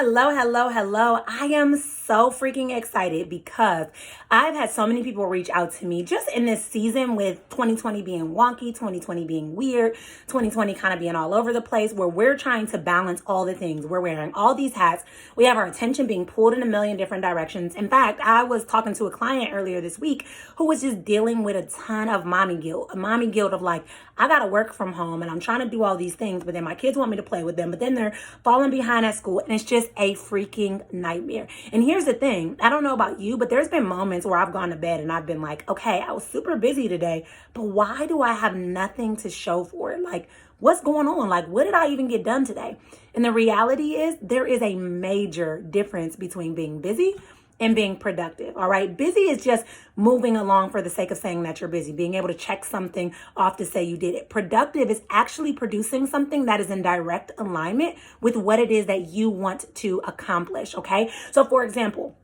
Hello, hello, hello. I am so freaking excited because I've had so many people reach out to me just in this season with 2020 being wonky, 2020 being weird, 2020 kind of being all over the place, where we're trying to balance all the things. We're wearing all these hats. We have our attention being pulled in a million different directions. In fact, I was talking to a client earlier this week who was just dealing with a ton of mommy guilt of like, I got to work from home and I'm trying to do all these things, but then my kids want me to play with them, but then they're falling behind at school, and it's just a freaking nightmare. And here's the thing, I don't know about you, but there's been moments where I've gone to bed and I've been like, okay, I was super busy today, but why do I have nothing to show for it? Like, what's going on? Like, what did I even get done today? And the reality is there is a major difference between being busy and being productive. All right. Busy is just moving along for the sake of saying that you're busy, being able to check something off to say you did it. Productive is actually producing something that is in direct alignment with what it is that you want to accomplish. Okay. So for example,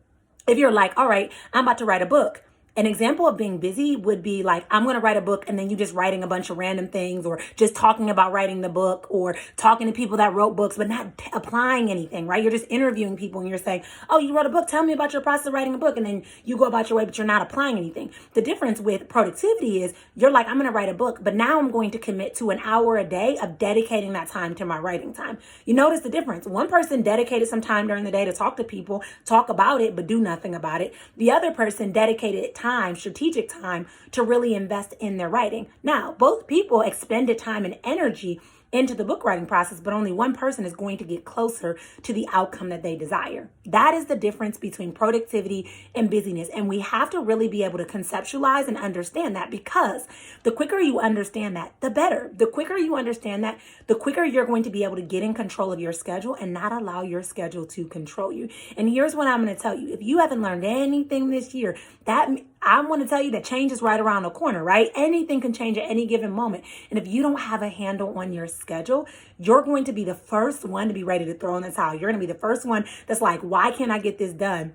if you're like, all right, I'm about to write a book. An example of being busy would be like, I'm going to write a book, and then you just writing a bunch of random things, or just talking about writing the book, or talking to people that wrote books, but not applying anything, right? You're just interviewing people and you're saying, oh, you wrote a book. Tell me about your process of writing a book. And then you go about your way, but you're not applying anything. The difference with productivity is you're like, I'm going to write a book, but now I'm going to commit to an hour a day of dedicating that time to my writing time. You notice the difference. One person dedicated some time during the day to talk to people, talk about it, but do nothing about it. The other person dedicated strategic time to really invest in their writing. Now, both people expended time and energy into the book writing process, but only one person is going to get closer to the outcome that they desire. That is the difference between productivity and busyness. And we have to really be able to conceptualize and understand that, because the quicker you understand that, the better. The quicker you understand that, the quicker you're going to be able to get in control of your schedule and not allow your schedule to control you. And here's what I'm going to tell you. If you haven't learned anything this year, I want to tell you that change is right around the corner, right? Anything can change at any given moment. And if you don't have a handle on your schedule, you're going to be the first one to be ready to throw in the towel. You're going to be the first one that's like, why can't I get this done?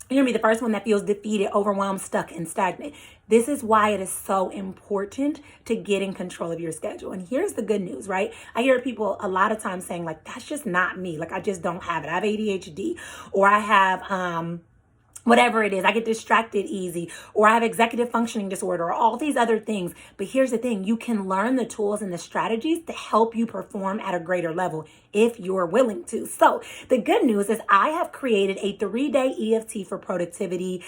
You're going to be the first one that feels defeated, overwhelmed, stuck, and stagnant. This is why it is so important to get in control of your schedule. And here's the good news, right? I hear people a lot of times saying like, that's just not me. Like, I just don't have it. I have ADHD, or I have, whatever it is, I get distracted easy, or I have executive functioning disorder, or all these other things. But here's the thing, you can learn the tools and the strategies to help you perform at a greater level if you're willing to. So the good news is I have created a 3-day EFT for productivity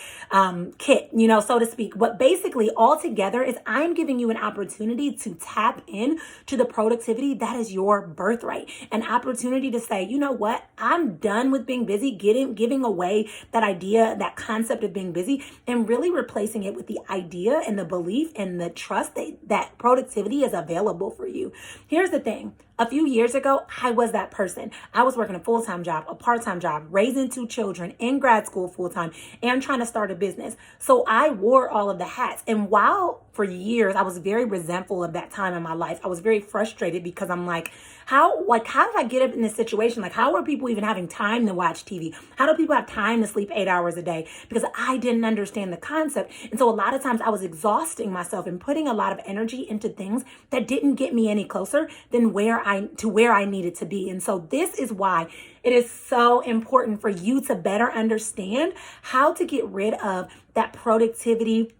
kit, so to speak. What basically all together is I'm giving you an opportunity to tap in to the productivity that is your birthright. An opportunity to say, you know what, I'm done with being busy, giving away that idea, that concept of being busy, and really replacing it with the idea and the belief and the trust that productivity is available for you. Here's the thing. A few years ago, I was that person. I was working a full-time job, a part-time job, raising 2 children, in grad school full-time, and trying to start a business. So I wore all of the hats. And while for years I was very resentful of that time in my life, I was very frustrated because I'm like, how did I get up in this situation? Like, how are people even having time to watch TV? How do people have time to sleep 8 hours a day? Because I didn't understand the concept. And so a lot of times I was exhausting myself and putting a lot of energy into things that didn't get me any closer than where I needed to be. And so this is why it is so important for you to better understand how to get rid of that productivity.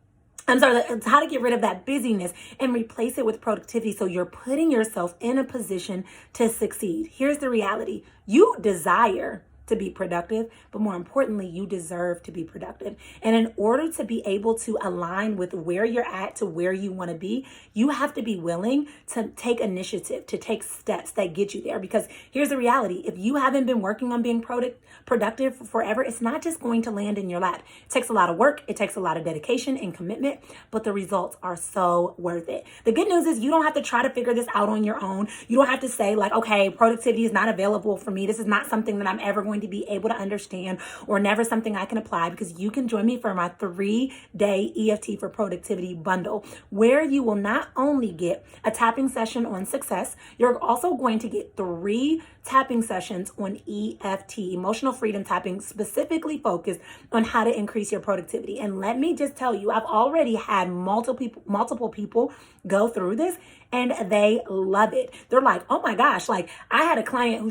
How to get rid of that busyness and replace it with productivity, so you're putting yourself in a position to succeed. Here's the reality. You desire to be productive, but more importantly, you deserve to be productive. And in order to be able to align with where you're at to where you want to be, you have to be willing to take initiative, to take steps that get you there. Because here's the reality. If you haven't been working on being productive forever, it's not just going to land in your lap. It takes a lot of work. It takes a lot of dedication and commitment, but the results are so worth it. The good news is you don't have to try to figure this out on your own. You don't have to say like, okay, productivity is not available for me. This is not something that I'm ever going to be able to understand, or never something I can apply, because you can join me for my 3-day EFT for productivity bundle, where you will not only get a tapping session on success, you're also going to get 3 tapping sessions on EFT, emotional freedom tapping, specifically focused on how to increase your productivity. And let me just tell you, I've already had multiple people go through this and they love it. They're like, oh my gosh, like I had a client who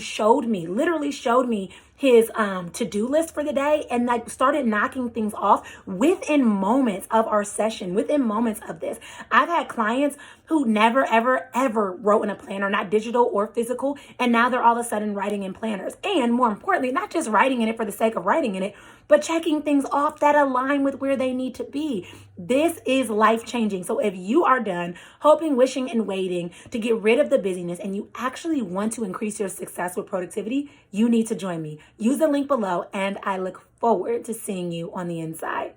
literally showed me his to-do list for the day and like started knocking things off within moments of our session, within moments of this. I've had clients who never, ever, ever wrote in a planner, not digital or physical, and now they're all of a sudden writing in planners. And more importantly, not just writing in it for the sake of writing in it, but checking things off that align with where they need to be. This is life-changing. So if you are done hoping, wishing, and waiting to get rid of the busyness and you actually want to increase your success with productivity, you need to join me. Use the link below, and I look forward to seeing you on the inside.